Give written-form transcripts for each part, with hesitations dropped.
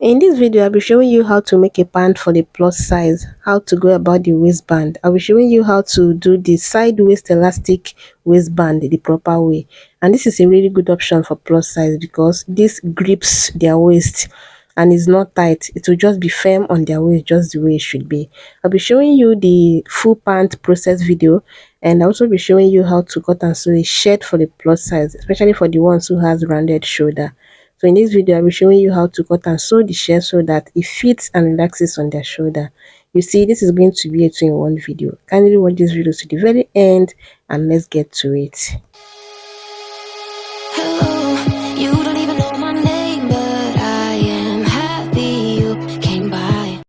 In this video, I'll be showing you how to make a pant for the plus size, how to go about the waistband. I'll be showing you how to do the side waist elastic waistband the proper way. And this is a really good option for plus size because this grips their waist and is not tight. It will just be firm on their waist just the way it should be. I'll be showing you the full pant process video, and I'll also be showing you how to cut and sew a shirt for the plus size, especially for the ones who has rounded shoulder. So in this video, I'll be showing you how to cut and sew the shirt so that it fits and relaxes on their shoulder. You see, this is going to be a two-in-one video. Kindly watch this video to the very end and let's get to it. Hello, you don't even know my name, but I am happy you came by.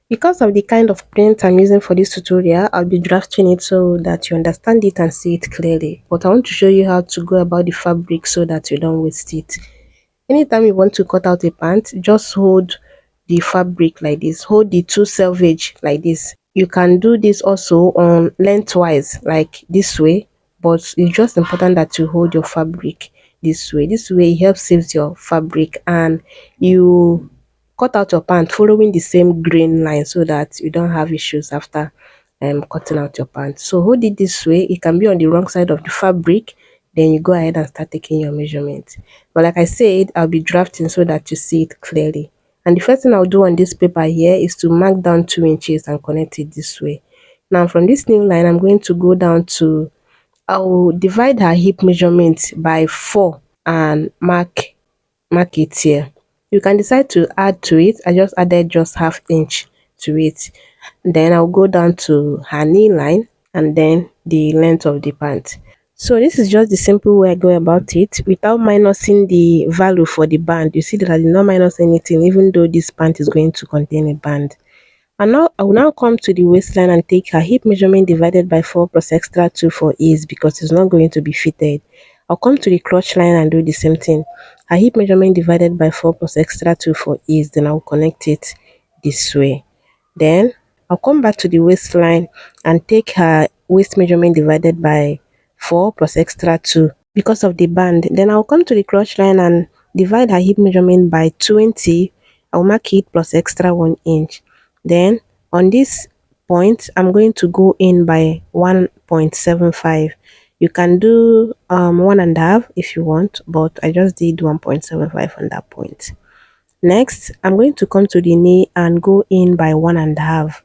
Because of the kind of print I'm using for this tutorial, I'll be drafting it so that you understand it and see it clearly. But I want to show you how to go about the fabric so that you don't waste it. Anytime you want to cut out a pant, just hold the fabric like this. Hold the two selvage like this. You can do this also on lengthwise like this way, but it's just important that you hold your fabric this way. This way it helps save your fabric and you cut out your pant following the same grain line so that you don't have issues after cutting out your pant. So hold it this way. It can be on the wrong side of the fabric, then you go ahead and start taking your measurement. But like I said, I'll be drafting so that you see it clearly. And the first thing I'll do on this paper here is to mark down 2 inches and connect it this way. Now from this new line, I'm going to go down to, I'll divide her hip measurement by 4 and mark it here. You can decide to add to it. I just added just half inch to it. Then I'll go down to her knee line and then the length of the pant. So this is just the simple way I go about it without minusing the value for the band. You see that I did not minus anything even though this pant is going to contain a band. And now I will now come to the waistline and take her hip measurement divided by 4 plus extra 2 for ease because it's not going to be fitted. I'll come to the crotch line and do the same thing. Her hip measurement divided by 4 plus extra 2 for ease. Then I'll connect it this way. Then I'll come back to the waistline and take her waist measurement divided by 4 plus extra 2 because of the band. Then I'll come to the crotch line and divide her hip measurement by 20. I'll mark it plus extra 1 inch. Then on this point, I'm going to go in by 1.75. You can do 1.5 if you want, but I just did 1.75 on that point. Next, I'm going to come to the knee and go in by 1.5.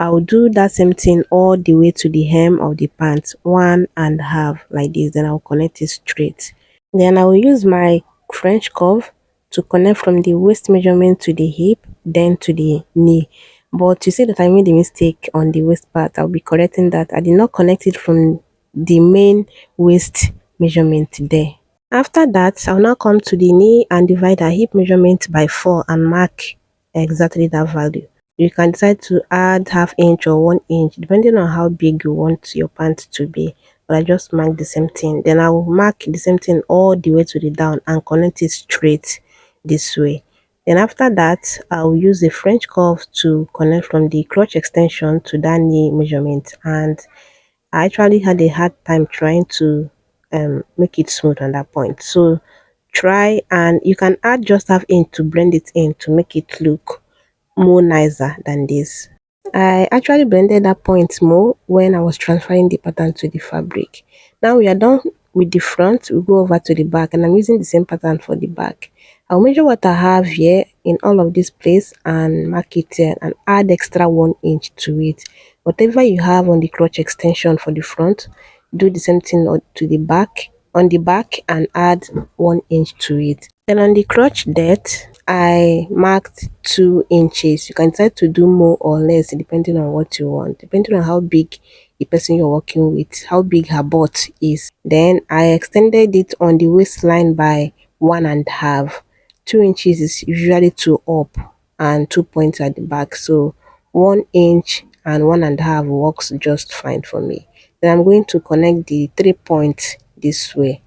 I'll do that same thing all the way to the hem of the pants, 1.5 like this. Then I'll connect it straight. Then I will use my French curve to connect from the waist measurement to the hip, then to the knee. But you see that I made a mistake on the waist part. I'll be correcting that. I did not connect it from the main waist measurement there. After that, I'll now come to the knee and divide her hip measurement by 4 and mark exactly that value. You can decide to add half inch or 1 inch depending on how big you want your pant to be. But I just mark the same thing. Then I will mark the same thing all the way to the down and connect it straight this way. Then after that, I will use the French curve to connect from the crotch extension to that knee measurement. And I actually had a hard time trying to make it smooth on that point. So try, and you can add just half inch to blend it in to make it look more nicer than this. I actually blended that point more when I was transferring the pattern to the fabric. Now we are done with the front, we go over to the back, and I'm using the same pattern for the back. I'll measure what I have here in all of this place and mark it here and add extra 1 inch to it. Whatever you have on the crotch extension for the front, do the same thing to the back, on the back, and add 1 inch to it. Then on the crotch depth, I marked 2 inches. You can decide to do more or less depending on what you want, depending on how big the person you're working with, how big her butt is. Then I extended it on the waistline by 1.5. 2 inches is usually 2 up and 2 points at the back. So 1 inch and 1.5 works just fine for me. Then I'm going to connect the 3 points this way.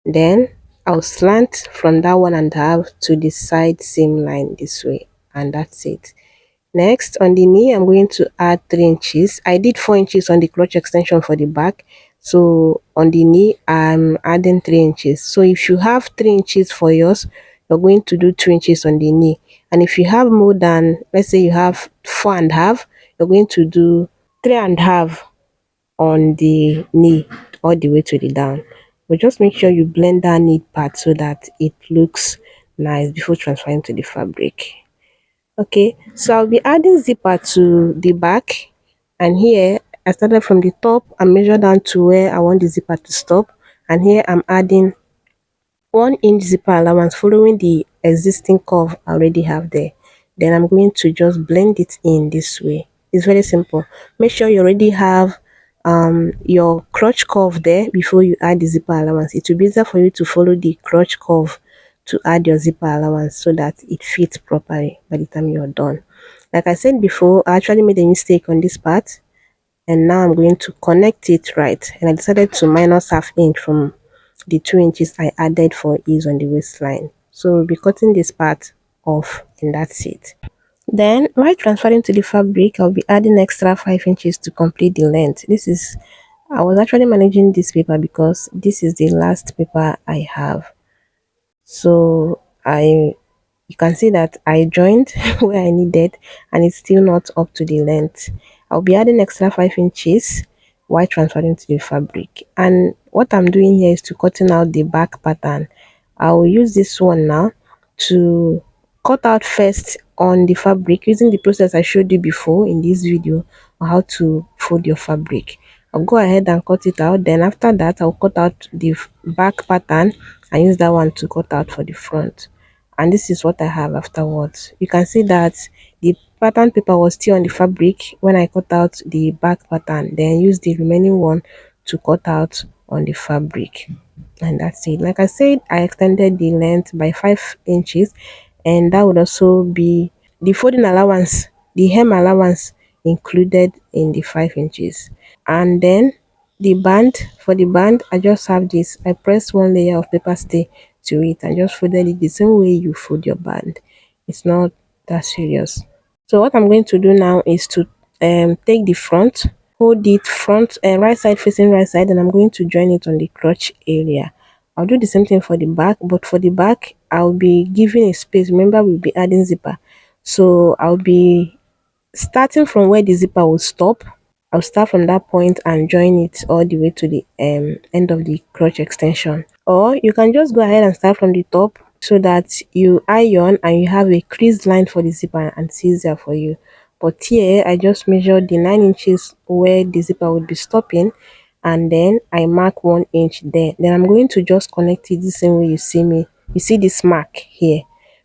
Then I'll slant from that 1.5 to the side seam line this way, and that's it. Next, on the knee, I'm going to add 3 inches. I did 4 inches on the crotch extension for the back. So on the knee, I'm adding 3 inches. So if you have 3 inches for yours, you're going to do 2 inches on the knee And if you have more than, let's say you have 4.5, you're going to do 3.5 on the knee all the way to the down. But just make sure you blend that knee part so that it looks nice before transferring to the fabric. Okay, so I'll be adding zipper to the back, and here I started from the top and measured down to where I want the zipper to stop, and here I'm adding 1 inch zipper allowance following the existing curve I already have there. Then I'm going to just blend it in this way. It's very simple. Make sure you already have your crotch curve there before you add the zipper allowance. It will be easier for you to follow the crotch curve to add your zipper allowance so that it fits properly by the time you're done. Like I said before, I actually made a mistake on this part, and now I'm going to connect it right, and I decided to minus half inch from the 2 inches I added for ease on the waistline. So we'll be cutting this part off, and that's it. Then while transferring to the fabric, I'll be adding extra 5 inches to complete the length. I was actually managing this paper because this is the last paper I have. So you can see that I joined where I needed, and it's still not up to the length. I'll be adding extra 5 inches while transferring to the fabric. And what I'm doing here is to cutting out the back pattern. I will use this one now to cut out first on the fabric using the process I showed you before in this video on how to fold your fabric. I'll go ahead and cut it out. Then after that, I'll cut out the back pattern and use that one to cut out for the front. And this is what I have afterwards. You can see that the pattern paper was still on the fabric when I cut out the back pattern, then use the remaining one to cut out on the fabric. And that's it. Like I said, I extended the length by 5 inches, and that would also be the folding allowance, the hem allowance included in the 5 inches. And then the band, for the band I just have this, I pressed one layer of paper stay to it and just folded it the same way you fold your band. It's not that serious. So what I'm going to do now is to take the front, hold it front and right side facing right side, and I'm going to join it on the crotch area. I'll do the same thing for the back, but for the back I'll be giving a space. Remember, we'll be adding zipper, so I'll be starting from where the zipper will stop. I'll start from that point and join it all the way to the end of the crotch extension. Or you can just go ahead and start from the top so that you iron and you have a creased line for the zipper and it's easier for you. But here I just measured the 9 inches where the zipper would be stopping, and then I mark 1 inch there. Then I'm going to just connect it the same way you see me. You see this mark here.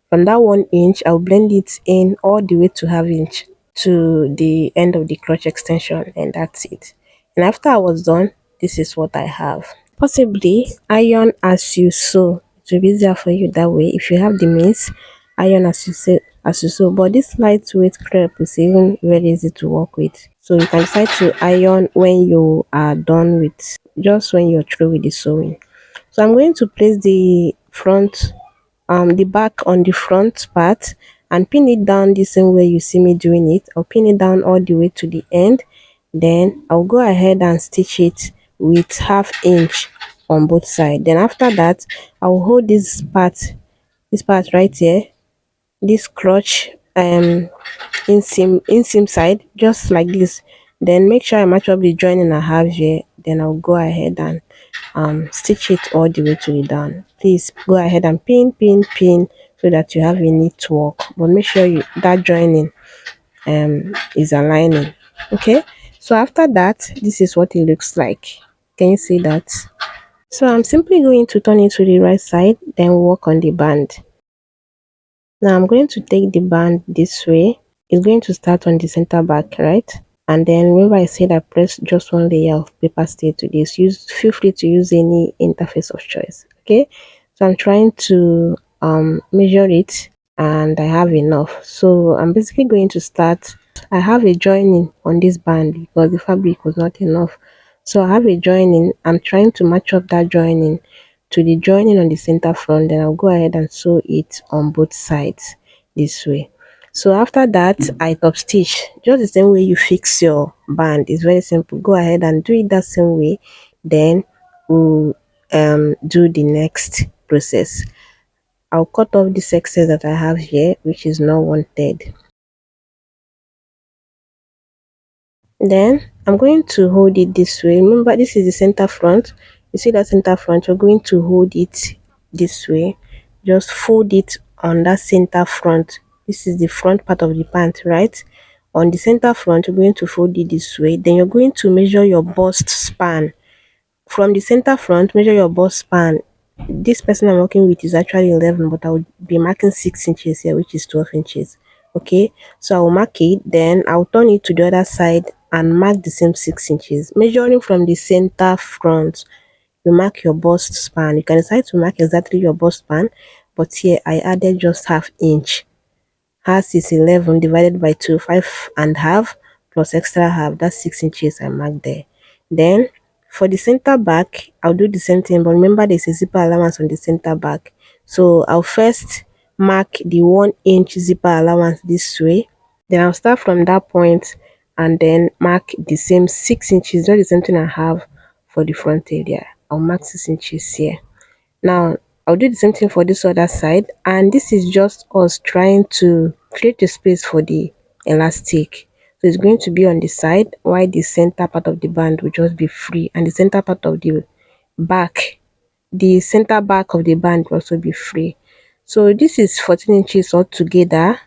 From that 1 inch, I'll blend it in all the way to half inch to the end of the crotch extension, and that's it. And after I was done, this is what I have. Possibly iron as you sew. It will be easier for you that way. If you have the means, iron as you sew. But this lightweight crepe is even very easy to work with. So you can decide to iron when you are done with, just when you're through with the sewing. So I'm going to place the back on the front part and pin it down the same way you see me doing it. I'll pin it down all the way to the end. Then I'll go ahead and stitch it with half inch on both sides. Then after that, I'll hold this part right here, this crotch inseam side, just like this. Then make sure I match up the joining I have here. Then I'll go ahead and stitch it all the way to the down. Please go ahead and pin so that you have a neat work, but make sure you that joining is aligning. Okay, so after that, this is what it looks like. Can you see that? So I'm simply going to turn it to the right side, then work on the band. Now I'm going to take the band this way. It's going to start on the center back, right? And then remember I said I press just one layer of paper stay to this. Feel free to use any interface of choice. Okay, so I'm trying to measure it, and I have enough. So I'm basically going to start. I have a joining on this band because the fabric was not enough. So I have a joining. I'm trying to match up that joining to the joining on the center front. Then I'll go ahead and sew it on both sides this way. So after that, I top stitch just the same way you fix your band. It's very simple. Go ahead and do it that same way. Then we'll do the next process. I'll cut off this excess that I have here, which is not wanted. Then I'm going to hold it this way. Remember, this is the center front. You see that center front? You're going to hold it this way. Just fold it on that center front. This is the front part of the pant, right? On the center front, you're going to fold it this way. Then you're going to measure your bust span. From the center front, measure your bust span. This person I'm working with is actually 11, but I will be marking 6 inches here, which is 12 inches. Okay, so I will mark it, then I'll turn it to the other side and mark the same 6 inches. Measuring from the center front, you mark your bust span. You can decide to mark exactly your bust span, but here I added just half inch. Hers is 11 divided by 2, 5 and half plus extra half. That's 6 inches I marked there. Then for the center back, I'll do the same thing, but remember there's a zipper allowance on the center back. So I'll first mark the 1 inch zipper allowance this way. Then I'll start from that point and then mark the same 6 inches, not the same thing I have for the front area. I'll mark 6 inches here. Now, I'll do the same thing for this other side, and this is just us trying to create a space for the elastic. So it's going to be on the side, while the center part of the band will just be free, and the center part of back, the center back of the band will also be free. So this is 14 inches altogether.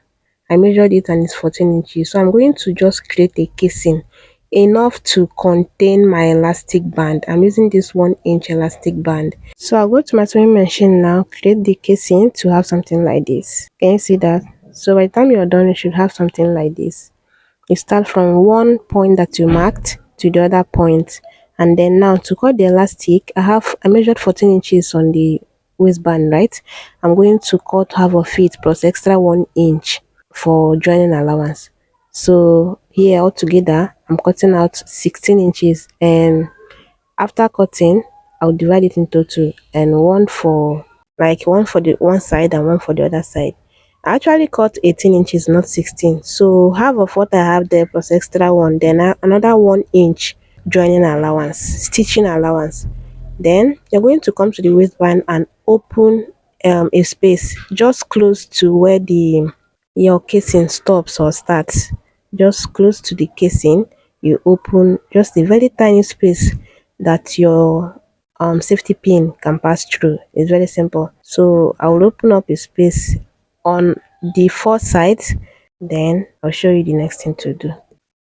I measured it and it's 14 inches. So I'm going to just create a casing enough to contain my elastic band. I'm using this 1 inch elastic band. So I'll go to my sewing machine now, create the casing to have something like this. Can you see that? So by the time you're done, you should have something like this. You start from one point that you marked to the other point, and then now to cut the elastic, I measured 14 inches on the waistband, right? I'm going to cut half of it plus extra 1 inch for joining allowance. So here altogether I'm cutting out 16 inches, and after cutting I'll divide it into two, and one for the one side and one for the other side. I actually cut 18 inches, not 16. So half of what I have there plus extra one, then another 1 inch joining allowance, stitching allowance. Then you're going to come to the waistband and open a space just close to where the your casing stops or starts. Just close to the casing, you open just a very tiny space that your safety pin can pass through. It's very simple. So I will open up a space on the four sides, then I'll show you the next thing to do.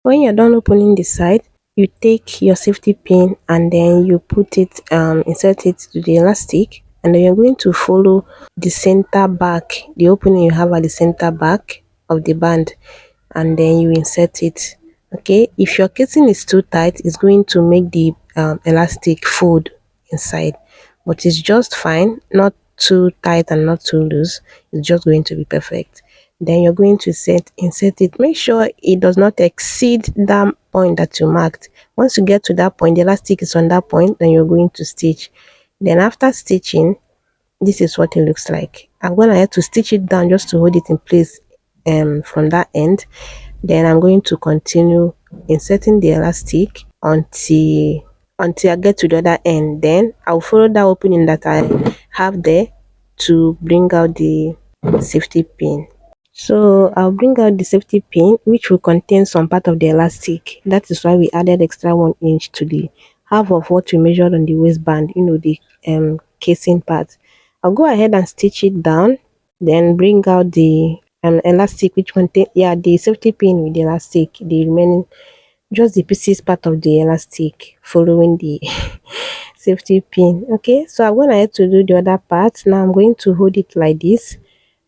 When you're done opening the side, you take your safety pin and then you put it insert it to the elastic, and then you're going to follow the center back, the opening you have at the center back of the band, and then you insert it. Okay, if your casing is too tight, it's going to make the elastic fold inside, but it's just fine, not too tight and not too loose. It's just going to be perfect. Then you're going to insert it. Make sure it does not exceed that point that you marked. Once you get to that point, the elastic is on that point, then you're going to stitch. Then after stitching, this is what it looks like. I'm going to have to stitch it down just to hold it in place from that end. Then I'm going to continue inserting the elastic until I get to the other end. Then I'll follow that opening that I have there to bring out the safety pin. So I'll bring out the safety pin, which will contain some part of the elastic. That is why we added extra 1 inch to the half of what we measured on the waistband, the casing part. I'll go ahead and stitch it down, then bring out the elastic, which contain the safety pin with the elastic, the remaining just the pieces part of the elastic following the safety pin. Okay, so I'm going to have to do the other part. Now I'm going to hold it like this,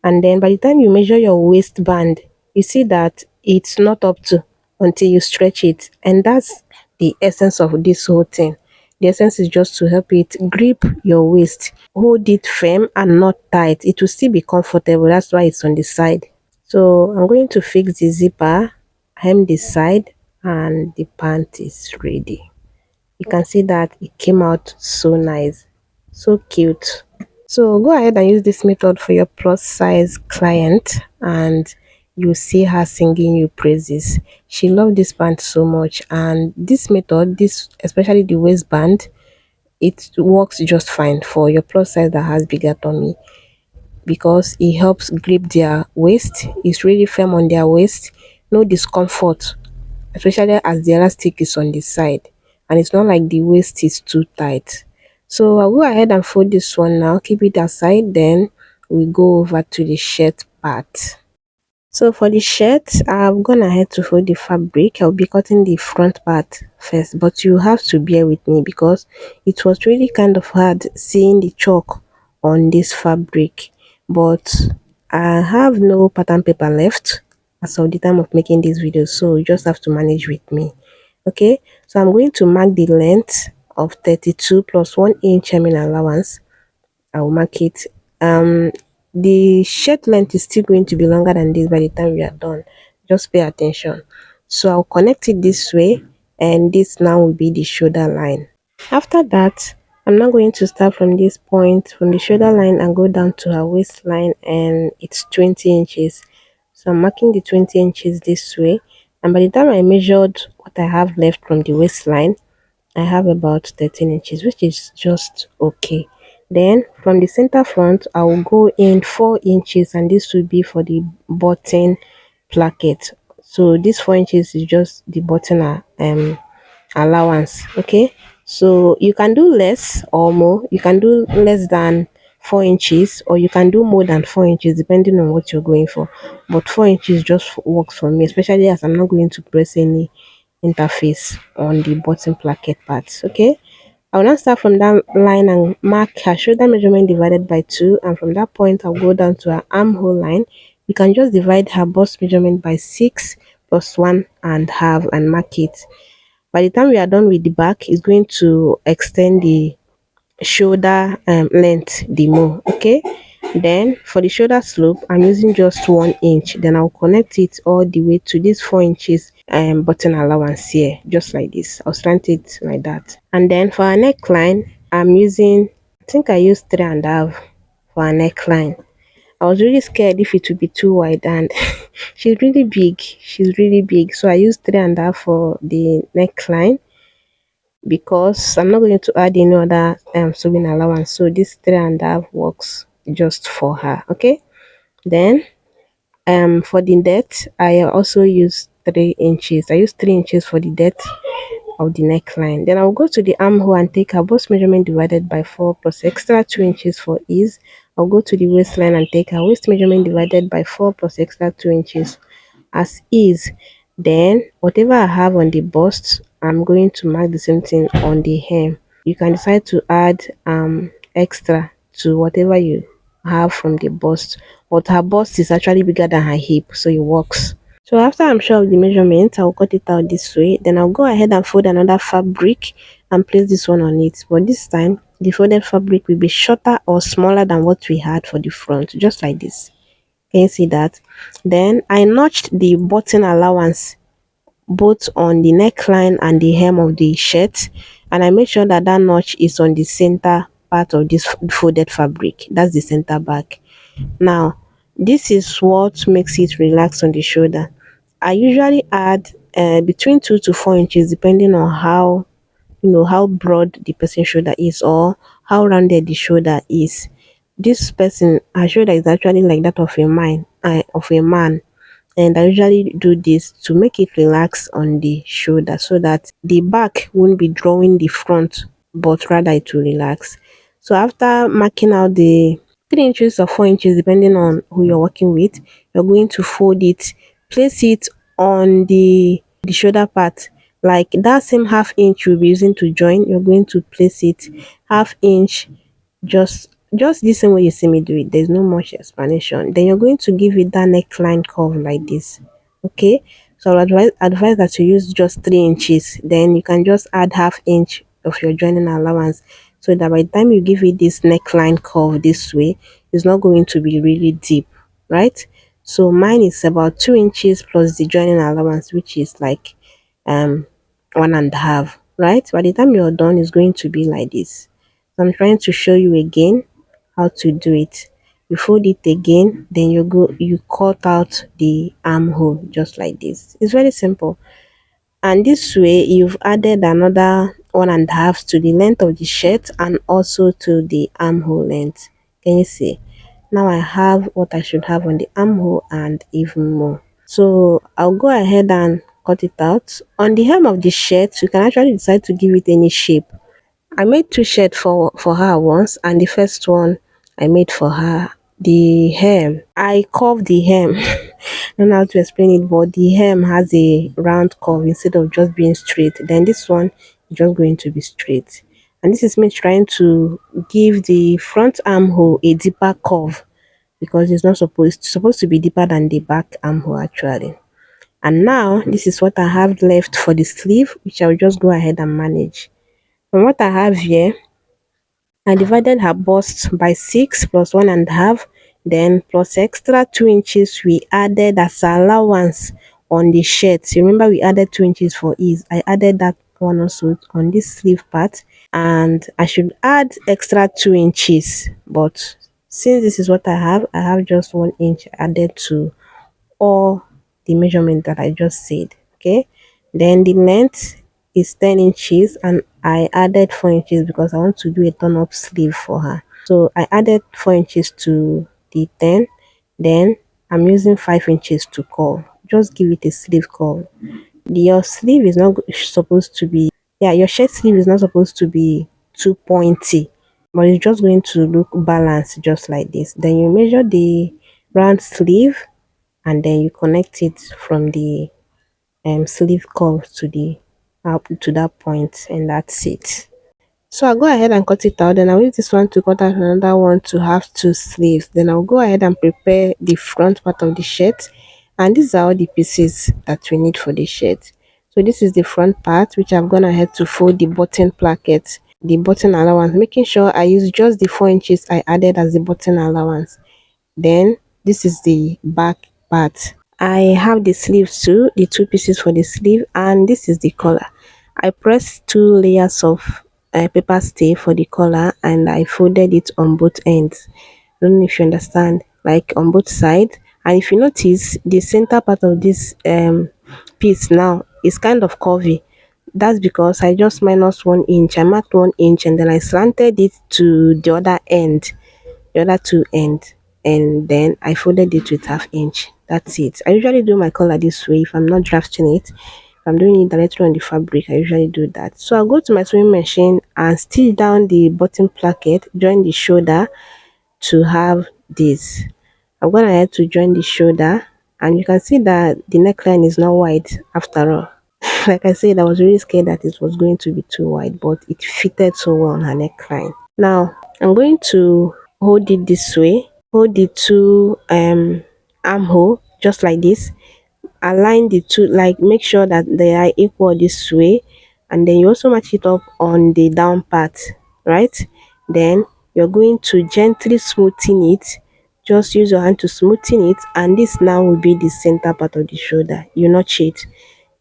and then by the time you measure your waistband, you see that it's not up to until you stretch it, and that's the essence of this whole thing. The essence is just to help it grip your waist, hold it firm and not tight. It will still be comfortable. That's why it's on the side. So I'm going to fix the zipper, hem the side, and the pant is ready. You can see that it came out so nice, so cute. So go ahead and use this method for your plus size client, and you see her singing you praises. She loved this band so much, and this method, this especially the waistband, it works just fine for your plus size that has bigger tummy. because it helps grip their waist. It's really firm on their waist. No discomfort, especially as the elastic is on the side and it's not like the waist is too tight. So I'll go ahead and fold this one now, keep it aside, then we go over to the shirt part. So for the shirt, I've gone ahead to fold the fabric. I'll be cutting the front part first, but you have to bear with me because it was really kind of hard seeing the chalk on this fabric. But I have no pattern paper left as of the time of making this video, so you just have to manage with me. Okay, so I'm going to mark the length of 32 plus 1 inch hemming allowance. I will mark it. Um, the shirt length is still going to be longer than this by the time we are done. Just pay attention. So I'll connect it this way, and this now will be the shoulder line. After that, I'm now going to start from this point, from the shoulder line, and go down to her waistline, and it's 20 inches. So I'm marking the 20 inches this way. And by the time I measured what I have left from the waistline, I have about 13 inches, which is just okay. Then from the center front, I will go in 4 inches, and this will be for the button placket. So this 4 inches is just the button allowance. Okay, so you can do less or more. You can do less than 4 inches, or you can do more than 4 inches depending on what you're going for. But 4 inches just works for me, especially as I'm not going to press any interface on the bottom placket parts. Okay, I will now start from that line and mark her shoulder measurement divided by 2, and from that point I'll go down to her armhole line. You can just divide her bust measurement by 6 plus 1.5 and mark it. By the time we are done with the back, it's going to extend the shoulder length the more. Okay, then for the shoulder slope, I'm using just 1 inch. Then I'll connect it all the way to this 4 inches button allowance here, just like this. I'll slant it like that. And then for our neckline, I'm using, I think I used 3.5 for our neckline. I was really scared if it would be too wide, and she's really big. She's really big. So I used 3.5 for the neckline because I'm not going to add any other sewing allowance. So this 3.5 works just for her. Okay. Then for the depth, I also use 3 inches. I use 3 inches for the depth of the neckline. Then I'll go to the armhole and take her bust measurement divided by 4 plus extra 2 inches for ease. I'll go to the waistline and take her waist measurement divided by 4 plus extra 2 inches as is. Then whatever I have on the bust, I'm going to mark the same thing on the hem. You can decide to add extra to whatever you have from the bust, but her bust is actually bigger than her hip, so it works. So after I'm sure of the measurement, I'll cut it out this way. Then I'll go ahead and fold another fabric and place this one on it. But this time, the folded fabric will be shorter or smaller than what we had for the front, just like this. Can you see that? Then I notched the button allowance both on the neckline and the hem of the shirt, and I make sure that that notch is on the center part of this folded fabric. That's the center back. Now, this is what makes it relax on the shoulder. I usually add between 2 to 4 inches depending on how, how broad the person's shoulder is or how rounded the shoulder is. This person, her shoulder is actually like that of a man, and I usually do this to make it relax on the shoulder so that the back won't be drawing the front, but rather it will relax. So after marking out the 3 inches or 4 inches depending on who you're working with, you're going to fold it, place it on the shoulder part, like that same half inch you'll be using to join. You're going to place it half inch, just the same way you see me do it. There's no much explanation. Then you're going to give it that neckline curve like this. Okay, so I'll advise that you use just 3 inches, then you can just add half inch of your joining allowance, so that by the time you give it this neckline curve this way, it's not going to be really deep, right? So mine is about 2 inches plus the joining allowance, which is like 1.5, right? By the time you're done, it's going to be like this. So I'm trying to show you again how to do it. You fold it again, then you cut out the armhole just like this. It's very simple. And this way you've added another 1.5 to the length of the shirt and also to the armhole length. Can you see? Now I have what I should have on the armhole and even more. So I'll go ahead and cut it out. On the hem of the shirt, you can actually decide to give it any shape. I made two shirts for her once, and the first one I made for her, the hem. I curved the hem. I don't know how to explain it, but the hem has a round curve instead of just being straight. Then this one is just going to be straight. And this is me trying to give the front armhole a deeper curve because it's supposed to be deeper than the back armhole actually. And now this is what I have left for the sleeve, which I'll just go ahead and manage. From what I have here, I divided her bust by 6 plus 1.5, then plus extra 2 inches we added as allowance on the shirt. Remember we added 2 inches for ease. I added that one also on this sleeve part, and I should add extra 2 inches, but since this is what I have just 1 inch added to all the measurement that I just said. Okay, then the length is 10 inches, and I added 4 inches because I want to do a turn up sleeve for her. So I added 4 inches to the 10, then I'm using 5 inches to curl. Just give it a sleeve curl. Your sleeve is not supposed to be, yeah, your shirt sleeve is not supposed to be too pointy, but it's just going to look balanced just like this. Then you measure the round sleeve, and then you connect it from the sleeve curve to the up to that point, and that's it. So I'll go ahead and cut it out. Then I'll use this one to cut out another one to have two sleeves. Then I'll go ahead and prepare the front part of the shirt. And these are all the pieces that we need for the shirt. So this is the front part, which I'm gonna head to fold the button placket, the button allowance, making sure I use just the 4 inches I added as the button allowance. Then this is the back part. I have the sleeves too, the two pieces for the sleeve, and this is the collar. I pressed two layers of paper stay for the collar, and I folded it on both ends. I don't know if you understand, like on both sides. And if you notice, the center part of this piece now is kind of curvy. That's because I just minus 1 inch. I marked 1 inch, and then I slanted it to the other end, the other two ends, and then I folded it with half inch. That's it. I usually do my collar this way if I'm not drafting it. If I'm doing it directly on the fabric, I usually do that. So I'll go to my sewing machine and stitch down the bottom placket, join the shoulder to have this. I'm gonna head to join the shoulder, and you can see that the neckline is not wide after all. Like I said, I was really scared that it was going to be too wide, but it fitted so well on her neckline. Now I'm going to hold it this way, hold the two armhole just like this, align the two, like make sure that they are equal this way, and then you also match it up on the down part, right? Then you're going to gently smoothen it. Just use your hand to smoothen it, and this now will be the center part of the shoulder. You notch it,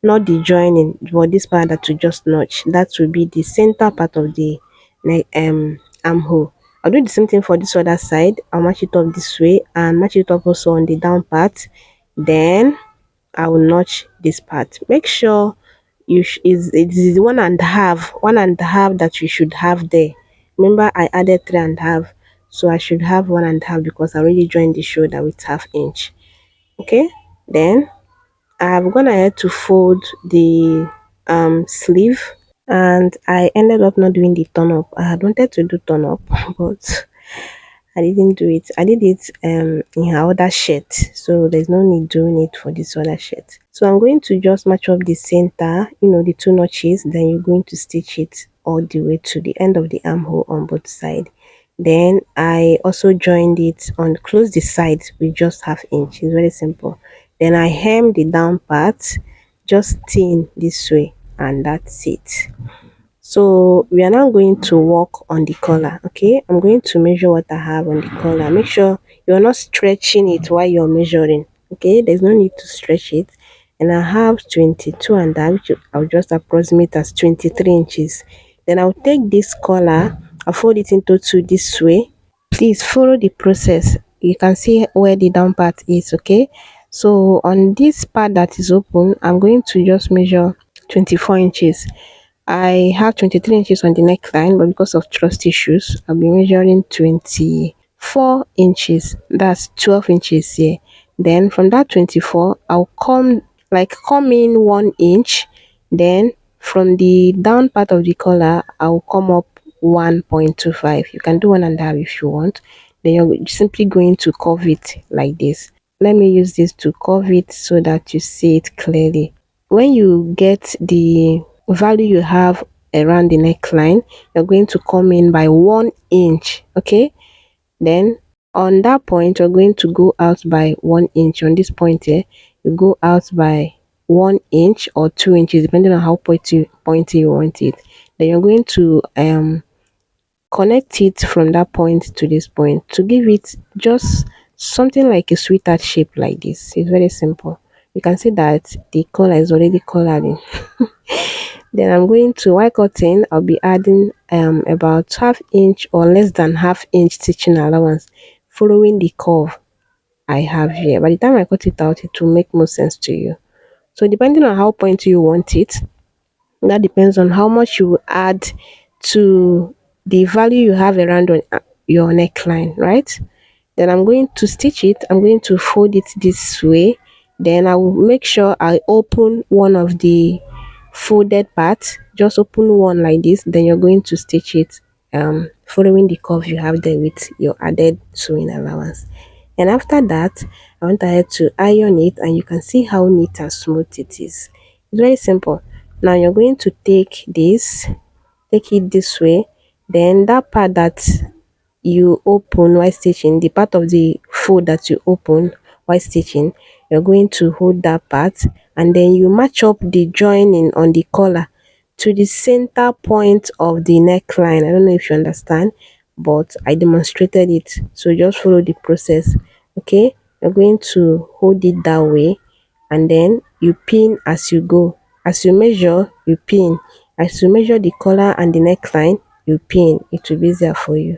not the joining, but this part that you just notch, that will be the center part of the armhole. I'll do the same thing for this other side. I'll match it up this way and match it up also on the down part. Then I will notch this part. Make sure it is 1.5, 1.5 that you should have there. Remember I added 3.5, so I should have 1.5 because I already joined the shoulder with half inch. Okay, then I'm gonna head to fold the sleeve, and I ended up not doing the turn up. I had wanted to do turn up, but I didn't do it. I did it in her other shirt, so there's no need doing it for this other shirt. So I'm going to just match up the center, the two notches. Then you're going to stitch it all the way to the end of the armhole on both sides. Then I also joined it on close the sides with just half inch. It's very simple. Then I hem the down part just thin this way, and that's it. So we are now going to work on the collar. Okay, I'm going to measure what I have on the collar. Make sure you're not stretching it while you're measuring. Okay, there's no need to stretch it. And I have 22, and that which I'll just approximate as 23 inches. Then I'll take this collar, I'll fold it into two this way. Please follow the process. You can see where the down part is. Okay, so on this part that is open, I'm going to just measure 24 inches. I have 23 inches on the neckline, but because of trust issues, I'll be measuring 20. 4 inches. That's 12 inches here. Then from that 24, I'll come in 1 inch. Then from the down part of the collar, I'll come up 1.25. You can do 1.5 if you want. Then you're simply going to curve it like this. Let me use this to curve it so that you see it clearly. When you get the value you have around the neckline, you're going to come in by 1 inch. Okay, then on that point you're going to go out by 1 inch. On this point here, you go out by 1 inch or 2 inches depending on how pointy you want it. Then you're going to connect it from that point to this point to give it just something like a sweetheart shape like this. It's very simple. You can see that the color is already coloring. Then I'm going to white cotton. I'll be adding about half inch or less than half inch stitching allowance, following the curve I have here. By the time I cut it out, it will make more sense to you. So depending on how pointy you want it, that depends on how much you will add to the value you have around on your neckline, right? Then I'm going to stitch it. I'm going to fold it this way. Then I will make sure I open one of the folded parts. Just open one like this. Then you're going to stitch it following the curve you have there with your added sewing allowance. And after that, I went ahead to iron it, and you can see how neat and smooth it is. It's very simple. Now you're going to take it this way. Then that part that you open while stitching, the part of the fold that you open while stitching, you're going to hold that part, and then you match up the joining on the collar to the center point of the neckline. I don't know if you understand, but I demonstrated it, so just follow the process. Okay, you're going to hold it that way, and then you pin as you go. As you measure, you pin. As you measure the collar and the neckline, you pin. It will be easier for you,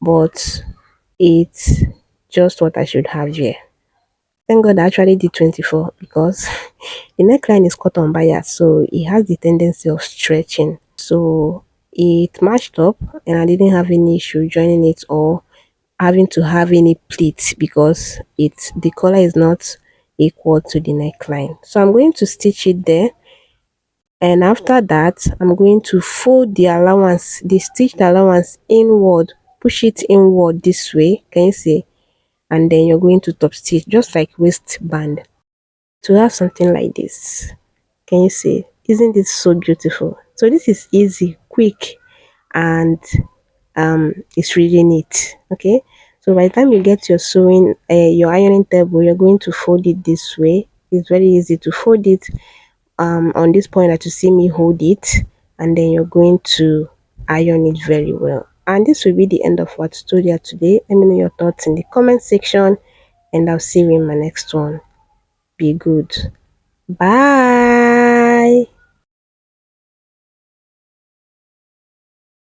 but it's just what I should have here. Thank God I actually did 24 because the neckline is cotton bias, so it has the tendency of stretching. So it matched up, and I didn't have any issue joining it or having to have any pleats because the collar is not equal to the neckline. So I'm going to stitch it there, and after that I'm going to fold the stitched allowance inward, push it inward this way, can you see? And then you're going to top stitch just like waistband to have something like this. Can you see? Isn't this so beautiful? So this is easy, quick, and it's really neat. Okay, so by the time you get your sewing your ironing table, you're going to fold it this way. It's very easy to fold it on this point that you see me hold it, and then you're going to iron it very well. And this will be the end of our tutorial today. Let me know your thoughts in the comment section, and I'll see you in my next one. Be good. Bye.